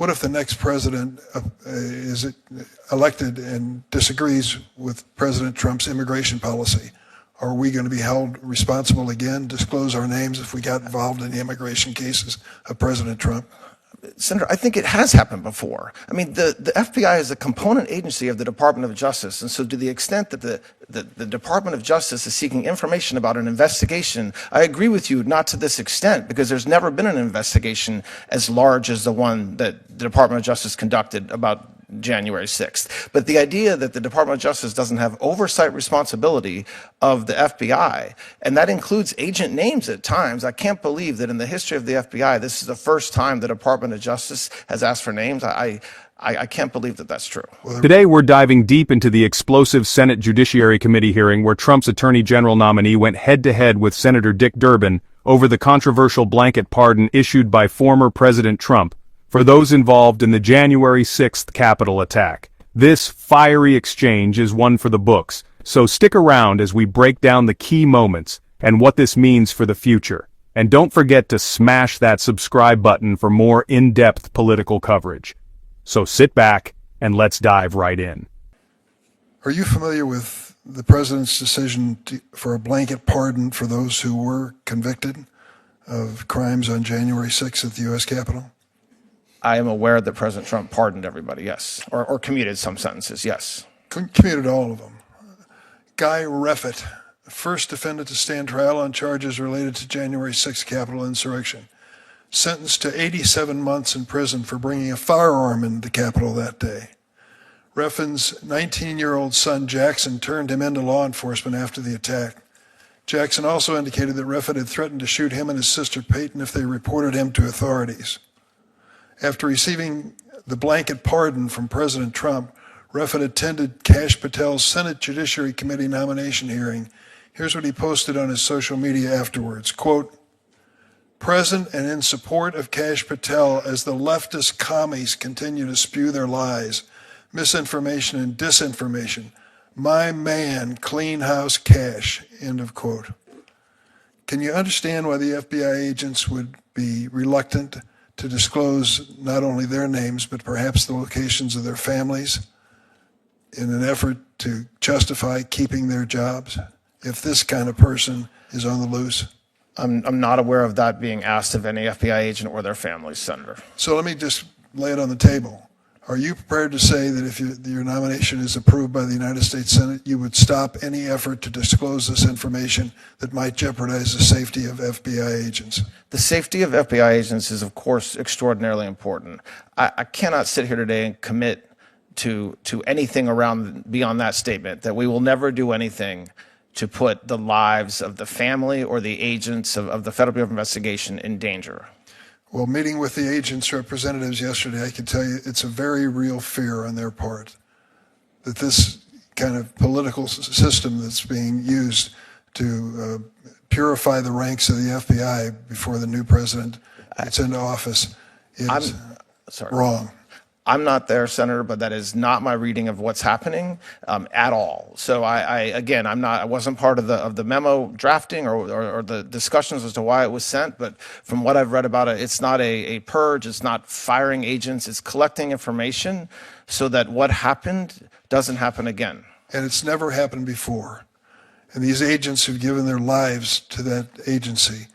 What if the next president is elected and disagrees with President Trump's immigration policy? Are we going to be held responsible again, disclose our names if we got involved in the immigration cases of President Trump? Senator, I think it has happened before. I mean, the FBI is a component agency of the Department of Justice, and so to the extent that the Department of Justice is seeking information about an investigation, I agree with you, not to this extent, because there's never been an investigation as large as the one that the Department of Justice conducted about January 6th. But the idea that the Department of Justice doesn't have oversight responsibility of the FBI, and that includes agent names at times. I can't believe that in the history of the FBI, this is the first time the Department of Justice has asked for names. I can't believe that that's true. Today, we're diving deep into the explosive Senate Judiciary Committee hearing where Trump's Attorney General nominee went head-to-head with Senator Dick Durbin over the controversial blanket pardon issued by former President Trump for those involved in the January 6th Capitol attack. This fiery exchange is one for the books, so stick around as we break down the key moments and what this means for the future. And don't forget to smash that subscribe button for more in-depth political coverage. So sit back and let's dive right in. Are you familiar with the president's decision for a blanket pardon for those who were convicted of crimes on January 6th at the U.S. Capitol? I am aware that President Trump pardoned everybody, yes, or commuted some sentences, yes. Commuted all of them. Guy Reffitt, the first defendant to stand trial on charges related to January 6th Capitol insurrection, sentenced to 87 months in prison for bringing a firearm into the Capitol that day. Reffitt's 19-year-old son Jackson turned him into law enforcement after the attack. Jackson also indicated that Reffitt had threatened to shoot him and his sister Peyton if they reported him to authorities. After receiving the blanket pardon from President Trump, Reffitt attended Kash Patel's Senate Judiciary Committee nomination hearing. Here's what he posted on his social media afterwards, quote, "Present and in support of Kash Patel as the leftist commies continue to spew their lies, misinformation and disinformation. My man, clean house Kash," end of quote. Can you understand why the FBI agents would be reluctant to disclose not only their names, but perhaps the locations of their families in an effort to justify keeping their jobs if this kind of person is on the loose? I'm not aware of that being asked of any FBI agent or their families, Senator. So let me just lay it on the table. Are you prepared to say that if your nomination is approved by the United States Senate, you would stop any effort to disclose this information that might jeopardize the safety of FBI agents? The safety of FBI agents is, of course, extraordinarily important. I cannot sit here today and commit to anything around beyond that statement, that we will never do anything to put the lives of the family or the agents of the Federal Bureau of Investigation in danger. Well, meeting with the agents' representatives yesterday, I can tell you it's a very real fear on their part that this kind of political system that's being used to purify the ranks of the FBI before the new president gets into office is wrong. I'm not there, Senator, but that is not my reading of what's happening at all. So I wasn't part of the memo drafting or the discussions as to why it was sent, but from what I've read about it, it's not a purge, it's not firing agents, it's collecting information so that what happened doesn't happen again. And it's never happened before. And these agents who've given their lives to that agency,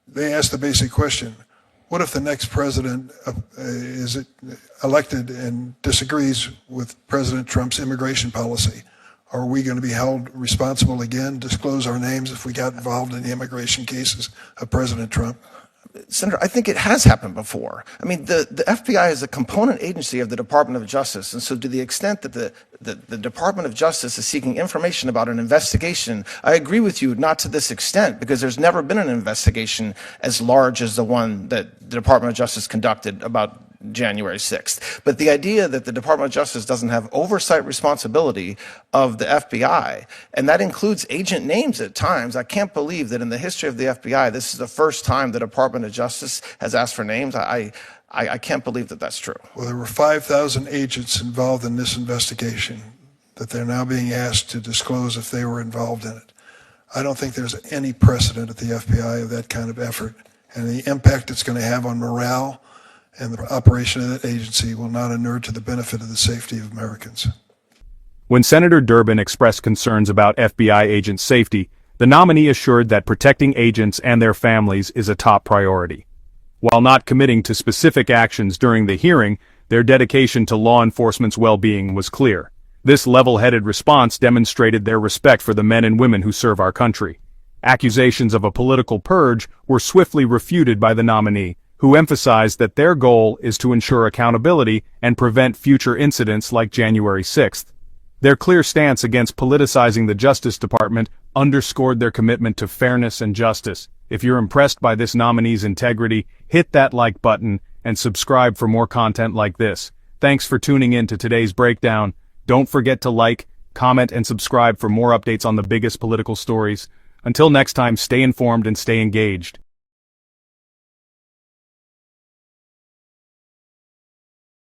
they ask the basic question: what if the next president is elected and disagrees with President Trump's immigration policy? Are we going to be held responsible again, disclose our names if we got involved in the immigration cases of President Trump? Senator, I think it has happened before. I mean, the FBI is a component agency of the Department of Justice, and so to the extent that the Department of Justice is seeking information about an investigation, I agree with you, not to this extent, because there's never been an investigation as large as the one that the Department of Justice conducted about January 6th. But the idea that the Department of Justice doesn't have oversight responsibility of the FBI, and that includes agent names at times. I can't believe that in the history of the FBI, this is the first time the Department of Justice has asked for names. I can't believe that that's true. Well, there were 5,000 agents involved in this investigation that they're now being asked to disclose if they were involved in it. I don't think there's any precedent at the FBI of that kind of effort and the impact it's going to have on morale and the operation of that agency will not inure to the benefit of the safety of Americans. When Senator Durbin expressed concerns about FBI agents' safety, the nominee assured that protecting agents and their families is a top priority. While not committing to specific actions during the hearing, their dedication to law enforcement's well-being was clear. This level-headed response demonstrated their respect for the men and women who serve our country. Accusations of a political purge were swiftly refuted by the nominee, who emphasized that their goal is to ensure accountability and prevent future incidents like January 6th. Their clear stance against politicizing the Justice Department underscored their commitment to fairness and justice. If you're impressed by this nominee's integrity, hit that like button and subscribe for more content like this. Thanks for tuning in to today's breakdown. Don't forget to like, comment, and subscribe for more updates on the biggest political stories. Until next time, stay informed and stay engaged.